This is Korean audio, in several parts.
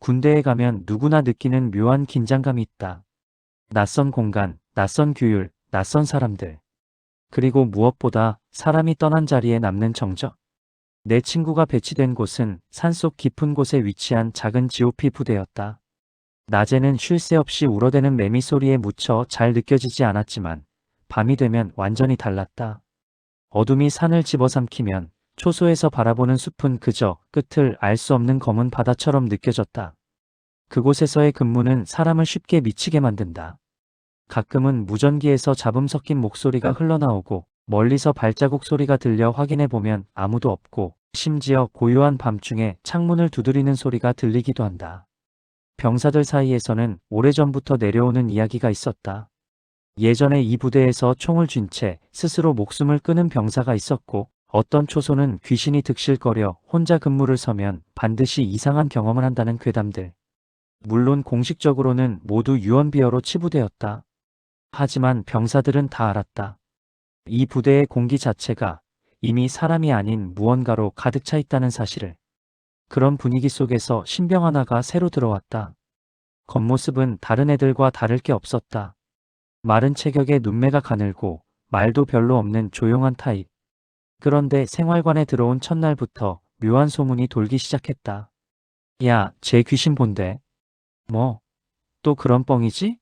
군대에 가면 누구나 느끼는 묘한 긴장감이 있다. 낯선 공간, 낯선 규율, 낯선 사람들. 그리고 무엇보다 사람이 떠난 자리에 남는 정적. 내 친구가 배치된 곳은 산속 깊은 곳에 위치한 작은 GOP 부대였다. 낮에는 쉴 새 없이 울어대는 매미 소리에 묻혀 잘 느껴지지 않았지만 밤이 되면 완전히 달랐다. 어둠이 산을 집어삼키면 초소에서 바라보는 숲은 그저 끝을 알 수 없는 검은 바다처럼 느껴졌다. 그곳에서의 근무는 사람을 쉽게 미치게 만든다. 가끔은 무전기에서 잡음 섞인 목소리가 흘러나오고 멀리서 발자국 소리가 들려 확인해보면 아무도 없고 심지어 고요한 밤중에 창문을 두드리는 소리가 들리기도 한다. 병사들 사이에서는 오래전부터 내려오는 이야기가 있었다. 예전에 이 부대에서 총을 쥔 채 스스로 목숨을 끊은 병사가 있었고 어떤 초소는 귀신이 득실거려 혼자 근무를 서면 반드시 이상한 경험을 한다는 괴담들. 물론 공식적으로는 모두 유언비어로 치부되었다. 하지만 병사들은 다 알았다. 이 부대의 공기 자체가 이미 사람이 아닌 무언가로 가득 차 있다는 사실을. 그런 분위기 속에서 신병 하나가 새로 들어왔다. 겉모습은 다른 애들과 다를 게 없었다. 마른 체격에 눈매가 가늘고 말도 별로 없는 조용한 타입. 그런데 생활관에 들어온 첫날부터 묘한 소문이 돌기 시작했다. 야, 쟤 귀신 본대. 뭐, 또 그런 뻥이지?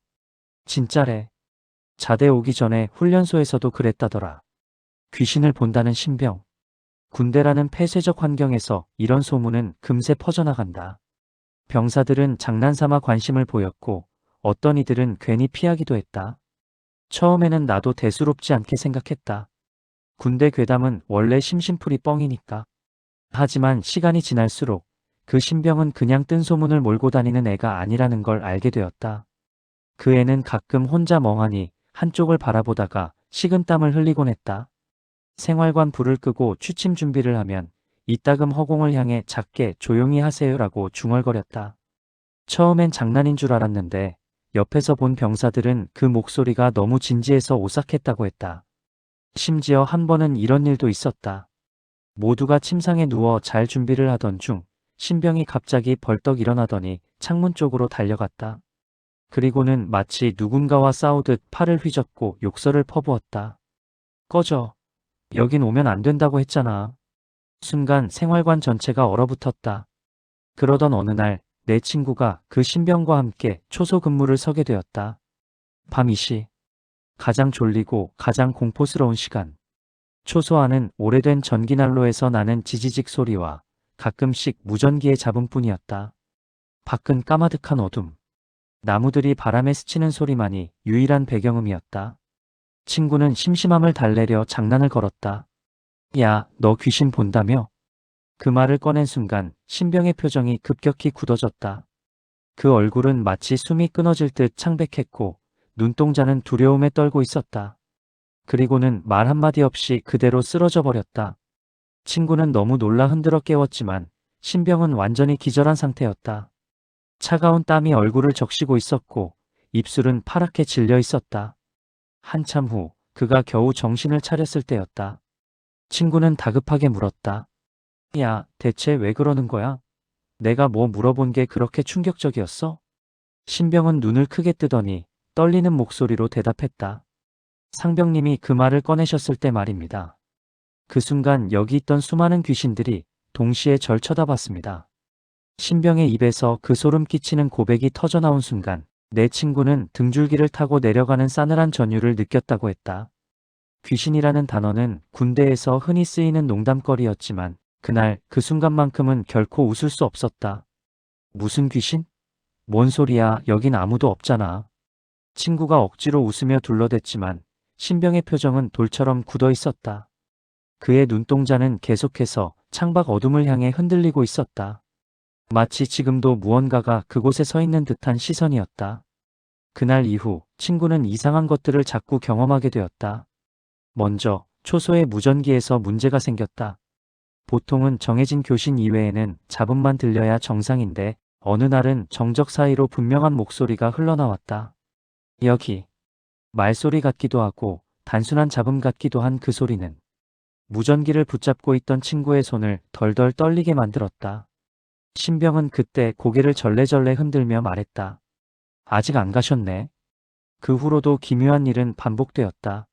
진짜래. 자대 오기 전에 훈련소에서도 그랬다더라. 귀신을 본다는 신병. 군대라는 폐쇄적 환경에서 이런 소문은 금세 퍼져나간다. 병사들은 장난삼아 관심을 보였고 어떤 이들은 괜히 피하기도 했다. 처음에는 나도 대수롭지 않게 생각했다. 군대 괴담은 원래 심심풀이 뻥이니까. 하지만 시간이 지날수록 그 신병은 그냥 뜬 소문을 몰고 다니는 애가 아니라는 걸 알게 되었다. 그 애는 가끔 혼자 멍하니 한쪽을 바라보다가 식은땀을 흘리곤 했다. 생활관 불을 끄고 취침 준비를 하면 이따금 허공을 향해 작게 조용히 하세요라고 중얼거렸다. 처음엔 장난인 줄 알았는데 옆에서 본 병사들은 그 목소리가 너무 진지해서 오싹했다고 했다. 심지어 한 번은 이런 일도 있었다. 모두가 침상에 누워 잘 준비를 하던 중 신병이 갑자기 벌떡 일어나더니 창문 쪽으로 달려갔다. 그리고는 마치 누군가와 싸우듯 팔을 휘젓고 욕설을 퍼부었다. 꺼져. 여긴 오면 안 된다고 했잖아. 순간 생활관 전체가 얼어붙었다. 그러던 어느 날 내 친구가 그 신병과 함께 초소 근무를 서게 되었다. 밤 2시. 가장 졸리고 가장 공포스러운 시간. 초소 안은 오래된 전기난로에서 나는 지지직 소리와 가끔씩 무전기의 잡음뿐이었다. 밖은 까마득한 어둠. 나무들이 바람에 스치는 소리만이 유일한 배경음이었다. 친구는 심심함을 달래려 장난을 걸었다. 야, 너 귀신 본다며? 그 말을 꺼낸 순간 신병의 표정이 급격히 굳어졌다. 그 얼굴은 마치 숨이 끊어질 듯 창백했고 눈동자는 두려움에 떨고 있었다. 그리고는 말 한마디 없이 그대로 쓰러져 버렸다. 친구는 너무 놀라 흔들어 깨웠지만 신병은 완전히 기절한 상태였다. 차가운 땀이 얼굴을 적시고 있었고 입술은 파랗게 질려 있었다. 한참 후 그가 겨우 정신을 차렸을 때였다. 친구는 다급하게 물었다. 야, 대체 왜 그러는 거야? 내가 뭐 물어본 게 그렇게 충격적이었어? 신병은 눈을 크게 뜨더니 떨리는 목소리로 대답했다. 상병님이 그 말을 꺼내셨을 때 말입니다. 그 순간 여기 있던 수많은 귀신들이 동시에 절 쳐다봤습니다. 신병의 입에서 그 소름 끼치는 고백이 터져나온 순간 내 친구는 등줄기를 타고 내려가는 싸늘한 전율을 느꼈다고 했다. 귀신이라는 단어는 군대에서 흔히 쓰이는 농담거리였지만 그날 그 순간만큼은 결코 웃을 수 없었다. 무슨 귀신? 뭔 소리야, 여긴 아무도 없잖아. 친구가 억지로 웃으며 둘러댔지만 신병의 표정은 돌처럼 굳어 있었다. 그의 눈동자는 계속해서 창밖 어둠을 향해 흔들리고 있었다. 마치 지금도 무언가가 그곳에 서 있는 듯한 시선이었다. 그날 이후 친구는 이상한 것들을 자꾸 경험하게 되었다. 먼저 초소의 무전기에서 문제가 생겼다. 보통은 정해진 교신 이외에는 잡음만 들려야 정상인데 어느 날은 정적 사이로 분명한 목소리가 흘러나왔다. 여기. 말소리 같기도 하고 단순한 잡음 같기도 한 그 소리는 무전기를 붙잡고 있던 친구의 손을 덜덜 떨리게 만들었다. 신병은 그때 고개를 절레절레 흔들며 말했다. 아직 안 가셨네. 그 후로도 기묘한 일은 반복되었다.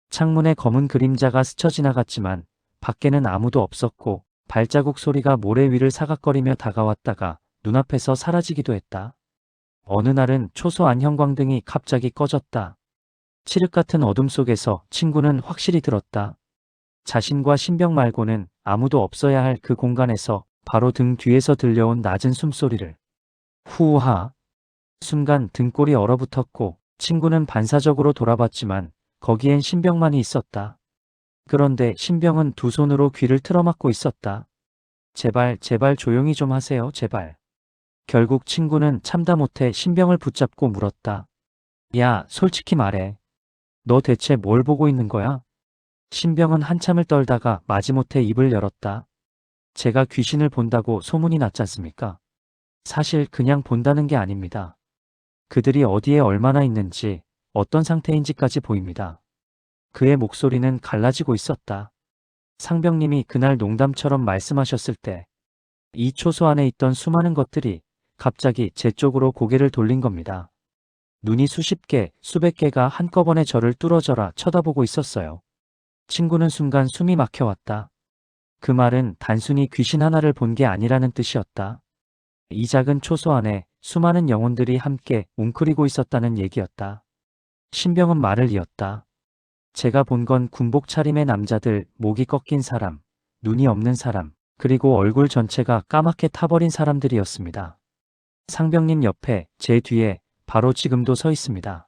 창문에 검은 그림자가 스쳐 지나갔지만 밖에는 아무도 없었고 발자국 소리가 모래 위를 사각거리며 다가왔다가 눈앞에서 사라지기도 했다. 어느 날은 초소한 형광등이 갑자기 꺼졌다. 칠흑 같은 어둠 속에서 친구는 확실히 들었다. 자신과 신병 말고는 아무도 없어야 할 그 공간에서 바로 등 뒤에서 들려온 낮은 숨소리를. 후하. 순간 등골이 얼어붙었고 친구는 반사적으로 돌아봤지만 거기엔 신병만이 있었다. 그런데 신병은 두 손으로 귀를 틀어막고 있었다. 제발, 제발 조용히 좀 하세요, 제발. 결국 친구는 참다 못해 신병을 붙잡고 물었다. 야, 솔직히 말해. 너 대체 뭘 보고 있는 거야? 신병은 한참을 떨다가 마지못해 입을 열었다. 제가 귀신을 본다고 소문이 났지 않습니까? 사실 그냥 본다는 게 아닙니다. 그들이 어디에 얼마나 있는지, 어떤 상태인지까지 보입니다. 그의 목소리는 갈라지고 있었다. 상병님이 그날 농담처럼 말씀하셨을 때, 이 초소 안에 있던 수많은 것들이 갑자기 제 쪽으로 고개를 돌린 겁니다. 눈이 수십 개, 수백 개가 한꺼번에 저를 뚫어져라 쳐다보고 있었어요. 친구는 순간 숨이 막혀왔다. 그 말은 단순히 귀신 하나를 본 게 아니라는 뜻이었다. 이 작은 초소 안에 수많은 영혼들이 함께 웅크리고 있었다는 얘기였다. 신병은 말을 이었다. 제가 본 건 군복 차림의 남자들, 목이 꺾인 사람, 눈이 없는 사람, 그리고 얼굴 전체가 까맣게 타버린 사람들이었습니다. 상병님 옆에, 제 뒤에, 바로 지금도 서 있습니다.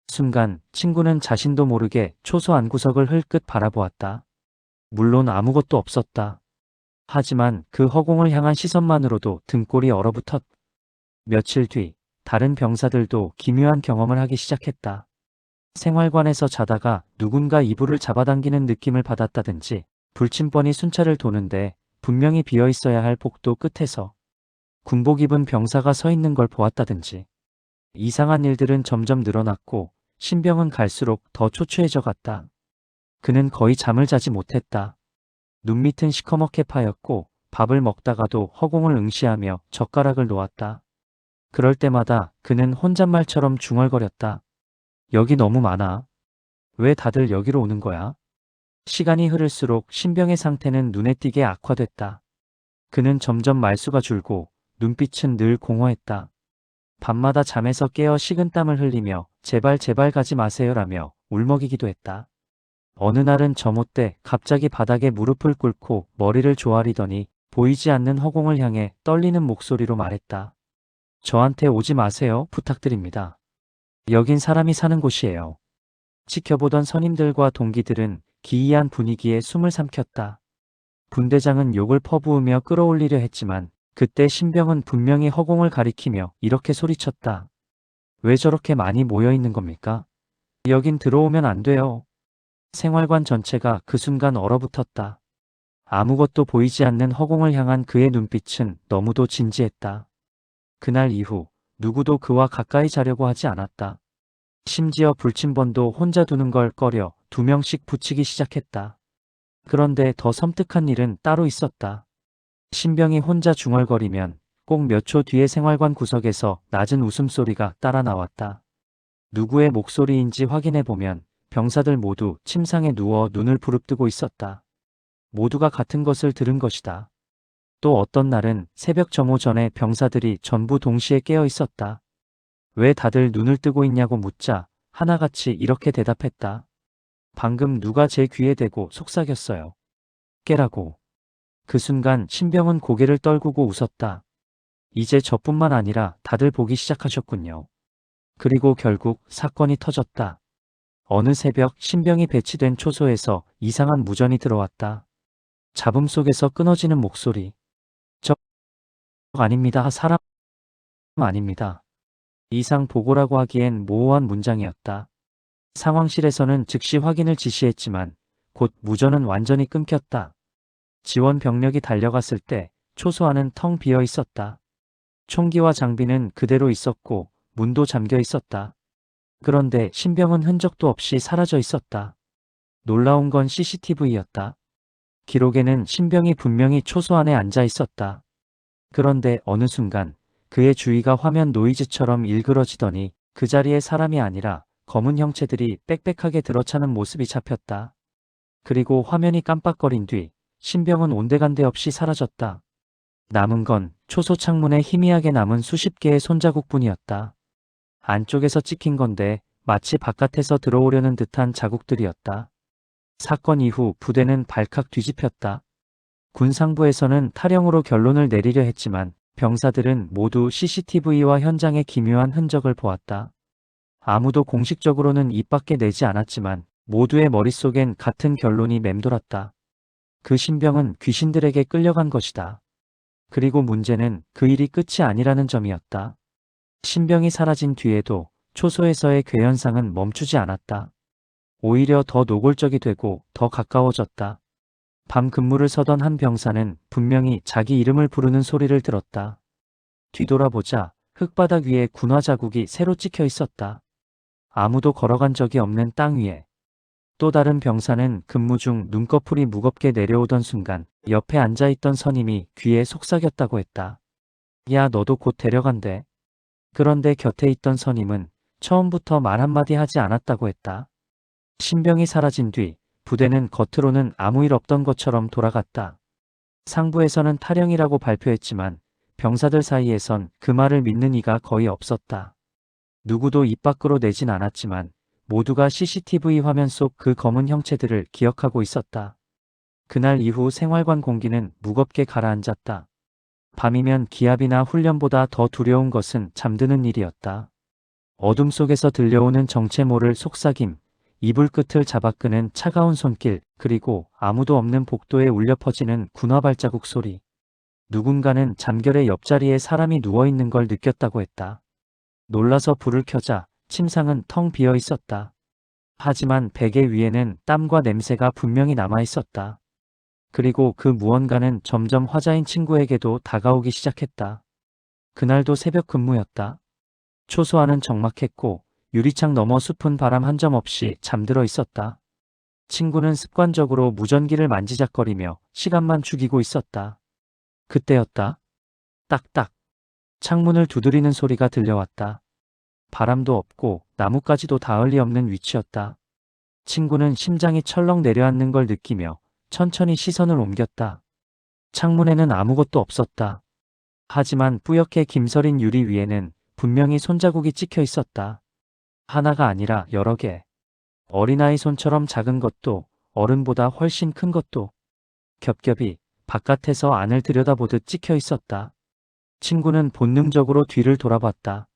순간 친구는 자신도 모르게 초소 안구석을 흘끗 바라보았다. 물론 아무것도 없었다. 하지만 그 허공을 향한 시선만으로도 등골이 얼어붙었. 며칠 뒤 다른 병사들도 기묘한 경험을 하기 시작했다. 생활관에서 자다가 누군가 이불을 잡아당기는 느낌을 받았다든지 불침번이 순찰을 도는데 분명히 비어있어야 할 복도 끝에서 군복 입은 병사가 서 있는 걸 보았다든지. 이상한 일들은 점점 늘어났고 신병은 갈수록 더 초췌해져 갔다. 그는 거의 잠을 자지 못했다. 눈밑은 시커멓게 파였고 밥을 먹다가도 허공을 응시하며 젓가락을 놓았다. 그럴 때마다 그는 혼잣말처럼 중얼거렸다. 여기 너무 많아. 왜 다들 여기로 오는 거야? 시간이 흐를수록 신병의 상태는 눈에 띄게 악화됐다. 그는 점점 말수가 줄고 눈빛은 늘 공허했다. 밤마다 잠에서 깨어 식은땀을 흘리며 제발 제발 가지 마세요라며 울먹이기도 했다. 어느 날은 저 못돼 갑자기 바닥에 무릎을 꿇고 머리를 조아리더니 보이지 않는 허공을 향해 떨리는 목소리로 말했다. 저한테 오지 마세요. 부탁드립니다. 여긴 사람이 사는 곳이에요. 지켜보던 선임들과 동기들은 기이한 분위기에 숨을 삼켰다. 분대장은 욕을 퍼부으며 끌어올리려 했지만 그때 신병은 분명히 허공을 가리키며 이렇게 소리쳤다. 왜 저렇게 많이 모여 있는 겁니까? 여긴 들어오면 안 돼요. 생활관 전체가 그 순간 얼어붙었다. 아무것도 보이지 않는 허공을 향한 그의 눈빛은 너무도 진지했다. 그날 이후 누구도 그와 가까이 자려고 하지 않았다. 심지어 불침번도 혼자 두는 걸 꺼려 2명씩 붙이기 시작했다. 그런데 더 섬뜩한 일은 따로 있었다. 신병이 혼자 중얼거리면 꼭 몇 초 뒤에 생활관 구석에서 낮은 웃음소리가 따라 나왔다. 누구의 목소리인지 확인해보면 병사들 모두 침상에 누워 눈을 부릅뜨고 있었다. 모두가 같은 것을 들은 것이다. 또 어떤 날은 새벽 점호 전에 병사들이 전부 동시에 깨어 있었다. 왜 다들 눈을 뜨고 있냐고 묻자 하나같이 이렇게 대답했다. 방금 누가 제 귀에 대고 속삭였어요. 깨라고. 그 순간 신병은 고개를 떨구고 웃었다. 이제 저뿐만 아니라 다들 보기 시작하셨군요. 그리고 결국 사건이 터졌다. 어느 새벽 신병이 배치된 초소에서 이상한 무전이 들어왔다. 잡음 속에서 끊어지는 목소리. 적 아닙니다. 사람 아닙니다. 이상 보고라고 하기엔 모호한 문장이었다. 상황실에서는 즉시 확인을 지시했지만 곧 무전은 완전히 끊겼다. 지원 병력이 달려갔을 때 초소 안은 텅 비어 있었다. 총기와 장비는 그대로 있었고 문도 잠겨 있었다. 그런데 신병은 흔적도 없이 사라져 있었다. 놀라운 건 CCTV였다. 기록에는 신병이 분명히 초소 안에 앉아 있었다. 그런데 어느 순간 그의 주위가 화면 노이즈처럼 일그러지더니 그 자리에 사람이 아니라 검은 형체들이 빽빽하게 들어차는 모습이 잡혔다. 그리고 화면이 깜빡거린 뒤 신병은 온데간데 없이 사라졌다. 남은 건 초소 창문에 희미하게 남은 수십 개의 손자국뿐이었다. 안쪽에서 찍힌 건데 마치 바깥에서 들어오려는 듯한 자국들이었다. 사건 이후 부대는 발칵 뒤집혔다. 군상부에서는 탈영으로 결론을 내리려 했지만 병사들은 모두 CCTV와 현장의 기묘한 흔적을 보았다. 아무도 공식적으로는 입 밖에 내지 않았지만 모두의 머릿속엔 같은 결론이 맴돌았다. 그 신병은 귀신들에게 끌려간 것이다. 그리고 문제는 그 일이 끝이 아니라는 점이었다. 신병이 사라진 뒤에도 초소에서의 괴현상은 멈추지 않았다. 오히려 더 노골적이 되고 더 가까워졌다. 밤 근무를 서던 한 병사는 분명히 자기 이름을 부르는 소리를 들었다. 뒤돌아보자 흙바닥 위에 군화 자국이 새로 찍혀 있었다. 아무도 걸어간 적이 없는 땅 위에. 또 다른 병사는 근무 중 눈꺼풀이 무겁게 내려오던 순간 옆에 앉아있던 선임이 귀에 속삭였다고 했다. 야, 너도 곧 데려간대. 그런데 곁에 있던 선임은 처음부터 말 한마디 하지 않았다고 했다. 신병이 사라진 뒤 부대는 겉으로는 아무 일 없던 것처럼 돌아갔다. 상부에서는 탈영이라고 발표했지만 병사들 사이에선 그 말을 믿는 이가 거의 없었다. 누구도 입 밖으로 내진 않았지만 모두가 CCTV 화면 속 그 검은 형체들을 기억하고 있었다. 그날 이후 생활관 공기는 무겁게 가라앉았다. 밤이면 기압이나 훈련보다 더 두려운 것은 잠드는 일이었다. 어둠 속에서 들려오는 정체 모를 속삭임, 이불 끝을 잡아 끄는 차가운 손길, 그리고 아무도 없는 복도에 울려 퍼지는 군화 발자국 소리. 누군가는 잠결에 옆자리에 사람이 누워있는 걸 느꼈다고 했다. 놀라서 불을 켜자 침상은 텅 비어 있었다. 하지만 베개 위에는 땀과 냄새가 분명히 남아 있었다. 그리고 그 무언가는 점점 화자인 친구에게도 다가오기 시작했다. 그날도 새벽 근무였다. 초소화는 적막했고 유리창 너머 숲은 바람 한 점 없이 잠들어 있었다. 친구는 습관적으로 무전기를 만지작거리며 시간만 죽이고 있었다. 그때였다. 딱딱. 창문을 두드리는 소리가 들려왔다. 바람도 없고 나뭇가지도 닿을 리 없는 위치였다. 친구는 심장이 철렁 내려앉는 걸 느끼며 천천히 시선을 옮겼다. 창문에는 아무것도 없었다. 하지만 뿌옇게 김서린 유리 위에는 분명히 손자국이 찍혀 있었다. 하나가 아니라 여러 개. 어린아이 손처럼 작은 것도 어른보다 훨씬 큰 것도 겹겹이 바깥에서 안을 들여다보듯 찍혀 있었다. 친구는 본능적으로 뒤를 돌아봤다.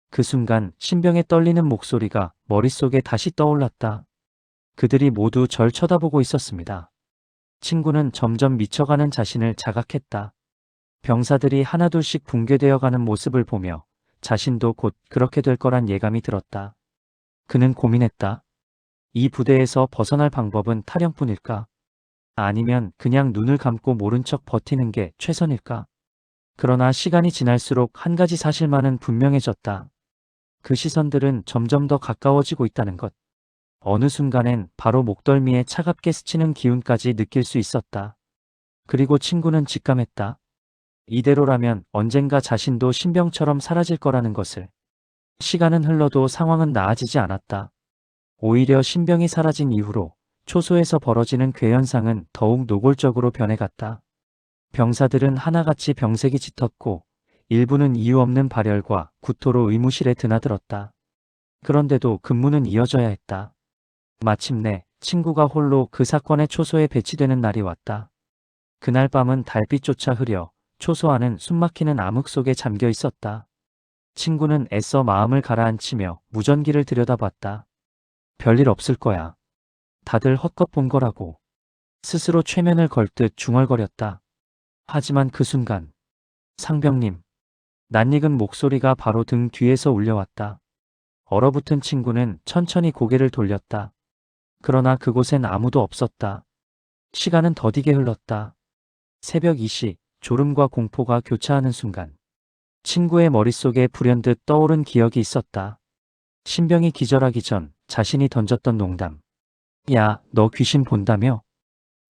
그 순간 신병의 떨리는 목소리가 머릿속에 다시 떠올랐다. 그들이 모두 절 쳐다보고 있었습니다. 친구는 점점 미쳐가는 자신을 자각했다. 병사들이 하나둘씩 붕괴되어가는 모습을 보며 자신도 곧 그렇게 될 거란 예감이 들었다. 그는 고민했다. 이 부대에서 벗어날 방법은 탈영뿐일까? 아니면 그냥 눈을 감고 모른 척 버티는 게 최선일까? 그러나 시간이 지날수록 한 가지 사실만은 분명해졌다. 그 시선들은 점점 더 가까워지고 있다는 것. 어느 순간엔 바로 목덜미에 차갑게 스치는 기운까지 느낄 수 있었다. 그리고 친구는 직감했다. 이대로라면 언젠가 자신도 신병처럼 사라질 거라는 것을. 시간은 흘러도 상황은 나아지지 않았다. 오히려 신병이 사라진 이후로 초소에서 벌어지는 괴현상은 더욱 노골적으로 변해갔다. 병사들은 하나같이 병색이 짙었고 일부는 이유 없는 발열과 구토로 의무실에 드나들었다. 그런데도 근무는 이어져야 했다. 마침내 친구가 홀로 그 사건의 초소에 배치되는 날이 왔다. 그날 밤은 달빛조차 흐려 초소 안은 숨막히는 암흑 속에 잠겨 있었다. 친구는 애써 마음을 가라앉히며 무전기를 들여다봤다. 별일 없을 거야. 다들 헛것 본 거라고. 스스로 최면을 걸듯 중얼거렸다. 하지만 그 순간 상병님. 낯익은 목소리가 바로 등 뒤에서 울려왔다. 얼어붙은 친구는 천천히 고개를 돌렸다. 그러나 그곳엔 아무도 없었다. 시간은 더디게 흘렀다. 새벽 2시 졸음과 공포가 교차하는 순간 친구의 머릿속에 불현듯 떠오른 기억이 있었다. 신병이 기절하기 전 자신이 던졌던 농담. 야, 너 귀신 본다며?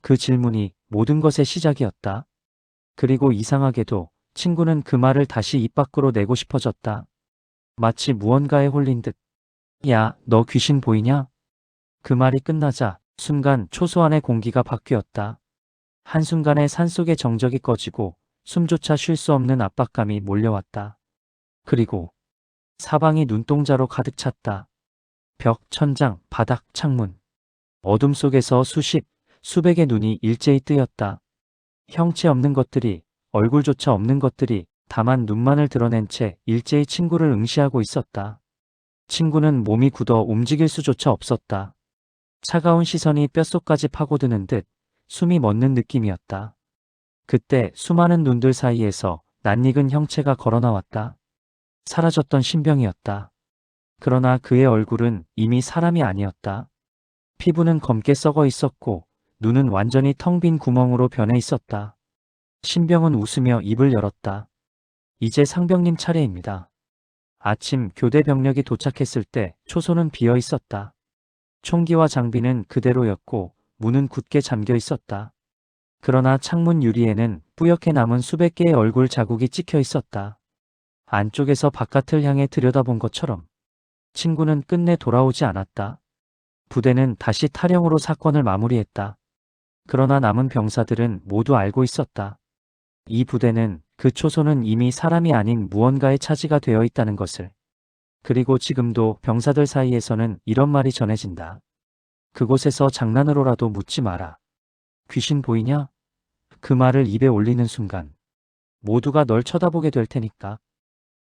그 질문이 모든 것의 시작이었다. 그리고 이상하게도 친구는 그 말을 다시 입 밖으로 내고 싶어졌다. 마치 무언가에 홀린 듯. 야, 너 귀신 보이냐? 그 말이 끝나자 순간 초소한의 공기가 바뀌었다. 한순간에 산속의 정적이 꺼지고 숨조차 쉴 수 없는 압박감이 몰려왔다. 그리고 사방이 눈동자로 가득 찼다. 벽, 천장, 바닥, 창문. 어둠 속에서 수백의 눈이 일제히 뜨였다. 형체 없는 것들이, 얼굴조차 없는 것들이 다만 눈만을 드러낸 채 일제히 친구를 응시하고 있었다. 친구는 몸이 굳어 움직일 수조차 없었다. 차가운 시선이 뼛속까지 파고드는 듯 숨이 멎는 느낌이었다. 그때 수많은 눈들 사이에서 낯익은 형체가 걸어나왔다. 사라졌던 신병이었다. 그러나 그의 얼굴은 이미 사람이 아니었다. 피부는 검게 썩어 있었고 눈은 완전히 텅 빈 구멍으로 변해 있었다. 신병은 웃으며 입을 열었다. 이제 상병님 차례입니다. 아침 교대 병력이 도착했을 때 초소는 비어 있었다. 총기와 장비는 그대로였고 문은 굳게 잠겨 있었다. 그러나 창문 유리에는 뿌옇게 남은 수백 개의 얼굴 자국이 찍혀 있었다. 안쪽에서 바깥을 향해 들여다본 것처럼. 친구는 끝내 돌아오지 않았다. 부대는 다시 탈영으로 사건을 마무리했다. 그러나 남은 병사들은 모두 알고 있었다. 이 부대는 그 초소는 이미 사람이 아닌 무언가의 차지가 되어 있다는 것을. 그리고 지금도 병사들 사이에서는 이런 말이 전해진다. 그곳에서 장난으로라도 묻지 마라. 귀신 보이냐? 그 말을 입에 올리는 순간 모두가 널 쳐다보게 될 테니까.